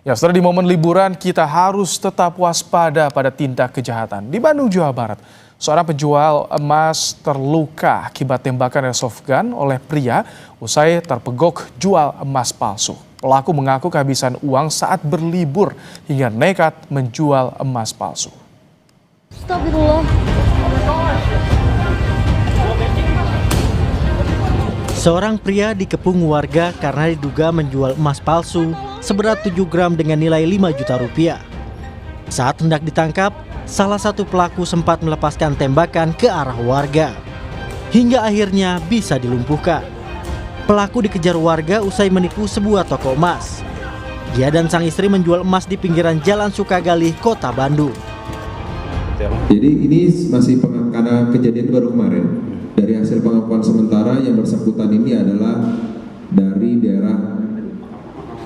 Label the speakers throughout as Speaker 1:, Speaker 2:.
Speaker 1: Ya, setelah di momen liburan kita harus tetap waspada pada tindak kejahatan. Di Bandung, Jawa Barat, seorang penjual emas terluka akibat tembakan airsoft gun oleh pria usai terpegok jual emas palsu. Pelaku mengaku kehabisan uang saat berlibur hingga nekat menjual emas palsu.
Speaker 2: Astagfirullah.
Speaker 3: Seorang pria dikepung warga karena diduga menjual emas palsu seberat 7 gram dengan nilai 5 juta rupiah. Saat hendak ditangkap, salah satu pelaku sempat melepaskan tembakan ke arah warga. Hingga akhirnya bisa dilumpuhkan. Pelaku dikejar warga usai menipu sebuah toko emas. Dia dan sang istri menjual emas di pinggiran Jalan Sukagali, Kota Bandung.
Speaker 4: Jadi ini masih karena kejadian baru kemarin. Dari hasil pengakuan sementara yang bersangkutan ini adalah dari daerah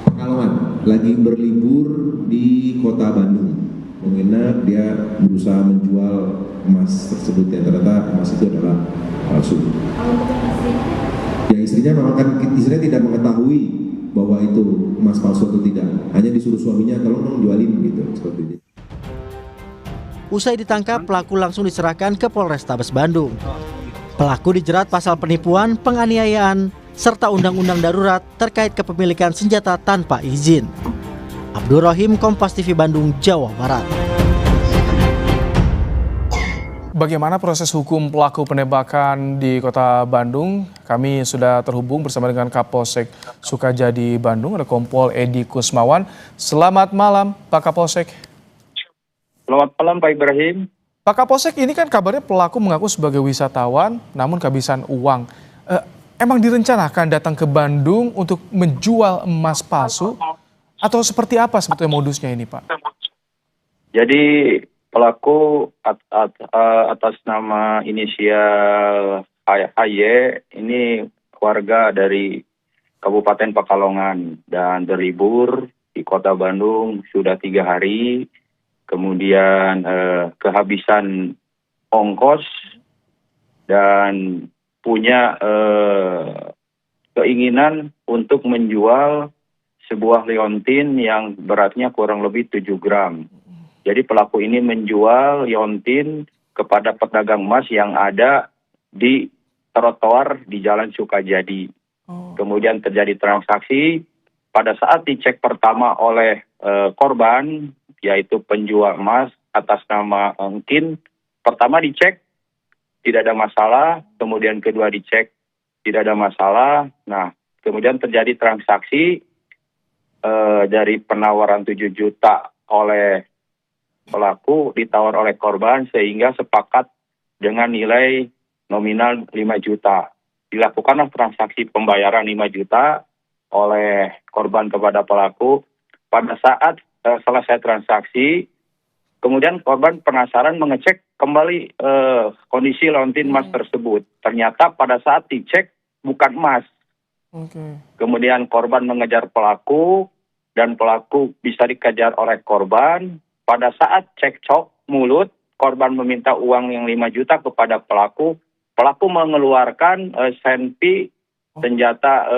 Speaker 4: Pekalongan, lagi berlibur di Kota Bandung. Menginap, dia berusaha menjual emas tersebut yang ternyata emas itu adalah palsu. Ya istrinya memang kan istrinya tidak mengetahui bahwa itu emas palsu atau tidak. Hanya disuruh suaminya kalau mau jualin gitu seperti itu.
Speaker 3: Usai ditangkap, pelaku langsung diserahkan ke Polrestabes Bandung. Pelaku dijerat pasal penipuan, penganiayaan, serta undang-undang darurat terkait kepemilikan senjata tanpa izin. Abdul Rahim, Kompas TV Bandung, Jawa Barat.
Speaker 1: Bagaimana proses hukum pelaku penembakan di Kota Bandung? Kami sudah terhubung bersama dengan Kapolsek Sukajadi Bandung, ada Kompol Edi Kusmawan. Selamat malam, Pak Kapolsek.
Speaker 5: Selamat malam, Pak Ibrahim.
Speaker 1: Pak Kapolsek, ini kan kabarnya pelaku mengaku sebagai wisatawan, namun kehabisan uang. Emang direncanakan datang ke Bandung untuk menjual emas palsu? Atau seperti apa sebetulnya modusnya ini, Pak?
Speaker 5: Jadi pelaku atas nama inisial HY ini warga dari Kabupaten Pekalongan dan berlibur di Kota Bandung sudah 3 hari. Kemudian kehabisan ongkos dan punya keinginan untuk menjual sebuah liontin yang beratnya kurang lebih 7 gram. Jadi pelaku ini menjual liontin kepada pedagang emas yang ada di trotoar di Jalan Sukajadi. Kemudian terjadi transaksi. Pada saat dicek pertama oleh korban, yaitu penjual emas atas nama Engkin, pertama dicek tidak ada masalah, kemudian kedua dicek tidak ada masalah. Nah, kemudian terjadi transaksi dari penawaran 7 juta oleh pelaku ditawar oleh korban sehingga sepakat dengan nilai nominal 5 juta. Dilakukanlah transaksi pembayaran 5 juta oleh korban kepada pelaku. Pada saat selesai transaksi, kemudian korban penasaran mengecek kembali kondisi liontin emas tersebut. Ternyata pada saat dicek bukan emas. Kemudian korban mengejar pelaku dan pelaku bisa dikejar oleh korban. Pada saat cekcok mulut, korban meminta uang yang 5 juta kepada pelaku. Pelaku mengeluarkan senpi senjata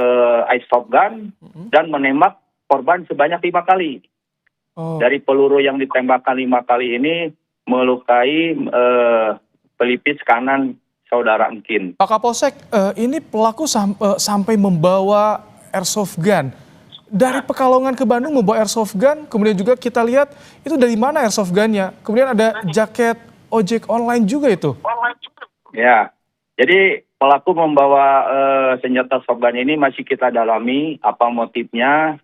Speaker 5: airsoft gun dan menembak korban sebanyak 5 kali. Dari peluru yang ditembakkan 5 kali ini melukai pelipis kanan saudara Engkin.
Speaker 1: Pak Kapolsek, ini pelaku sampai membawa airsoft gun. Dari Pekalongan ke Bandung membawa airsoft gun, kemudian juga kita lihat itu dari mana airsoft gunnya. Kemudian ada jaket ojek online juga itu.
Speaker 5: Ya, jadi pelaku membawa senjata airsoft gun ini masih kita dalami apa motifnya.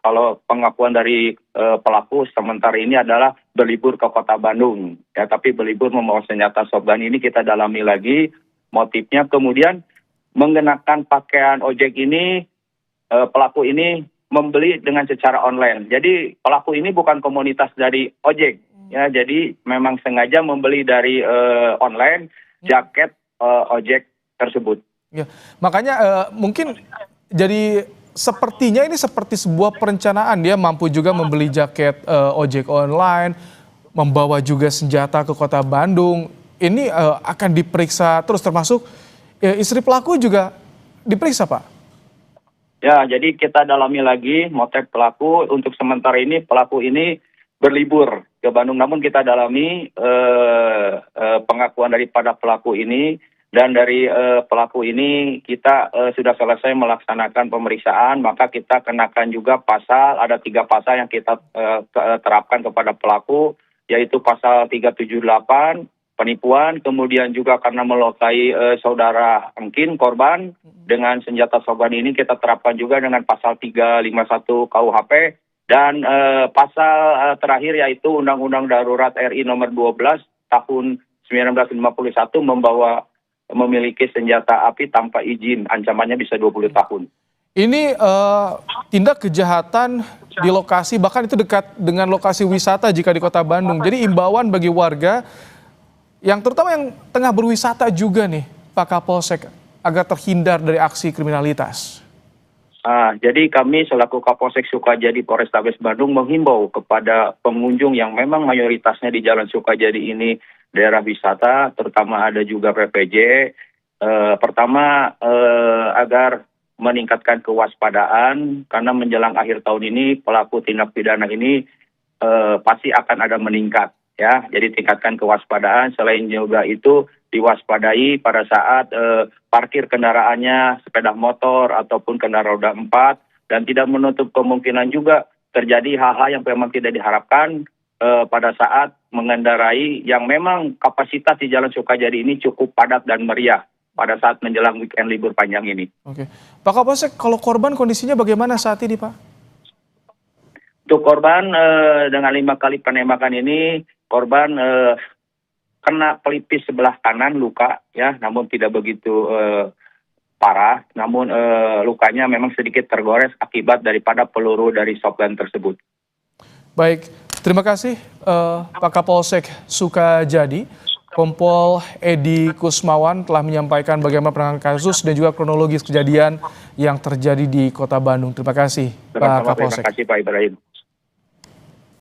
Speaker 5: Kalau pengakuan dari pelaku sementara ini adalah berlibur ke Kota Bandung. Ya, tapi berlibur membawa senjata airsoft gun ini kita dalami lagi motifnya. Kemudian mengenakan pakaian ojek ini, pelaku ini membeli dengan secara online. Jadi pelaku ini bukan komunitas dari ojek. Ya, jadi memang sengaja membeli dari online jaket ojek tersebut.
Speaker 1: Ya, makanya mungkin jadi sepertinya ini seperti sebuah perencanaan. Dia mampu juga membeli jaket ojek online, membawa juga senjata ke Kota Bandung. Ini akan diperiksa terus, termasuk istri pelaku juga diperiksa, Pak?
Speaker 5: Ya, jadi kita dalami lagi motif pelaku. Untuk sementara ini pelaku ini berlibur ke Bandung. Namun kita dalami pengakuan daripada pelaku ini, dan dari pelaku ini kita sudah selesai melaksanakan pemeriksaan. Maka kita kenakan juga pasal, ada 3 pasal yang kita terapkan kepada pelaku, yaitu pasal 378 penipuan, kemudian juga karena melukai saudara Engkin, korban, dengan senjata shotgun ini kita terapkan juga dengan pasal 351 KUHP, dan pasal terakhir yaitu Undang-Undang Darurat RI nomor 12 tahun 1951 memiliki senjata api tanpa izin, ancamannya bisa 20 tahun.
Speaker 1: Ini tindak kejahatan di lokasi, bahkan itu dekat dengan lokasi wisata jika di Kota Bandung. Jadi imbauan bagi warga yang terutama yang tengah berwisata juga nih, Pak Kapolsek, agar terhindar dari aksi kriminalitas.
Speaker 5: Jadi kami selaku Kapolsek Sukajadi Polrestabes Bandung menghimbau kepada pengunjung yang memang mayoritasnya di Jalan Sukajadi ini daerah wisata, terutama ada juga PPJ. Pertama, agar meningkatkan kewaspadaan, karena menjelang akhir tahun ini pelaku tindak pidana ini pasti akan ada meningkat. Ya, jadi tingkatkan kewaspadaan. Selain juga itu diwaspadai pada saat parkir kendaraannya, sepeda motor ataupun kendaraan roda 4, dan tidak menutup kemungkinan juga terjadi hal-hal yang memang tidak diharapkan pada saat mengendarai yang memang kapasitas di Jalan Sukajadi ini cukup padat dan meriah pada saat menjelang weekend libur panjang ini.
Speaker 1: Oke, Pak Kapolsek, kalau korban kondisinya bagaimana saat ini, Pak?
Speaker 5: Untuk korban dengan 5 kali penembakan ini, korban kena pelipis sebelah kanan luka, ya, namun tidak begitu parah. Namun lukanya memang sedikit tergores akibat daripada peluru dari shotgun tersebut.
Speaker 1: Baik, terima kasih Pak Kapolsek Sukajadi. Kompol Edi Kusmawan telah menyampaikan bagaimana penanganan kasus dan juga kronologis kejadian yang terjadi di Kota Bandung. Terima kasih, Pak Kapolsek.
Speaker 5: Terima kasih, Pak Ibrahim.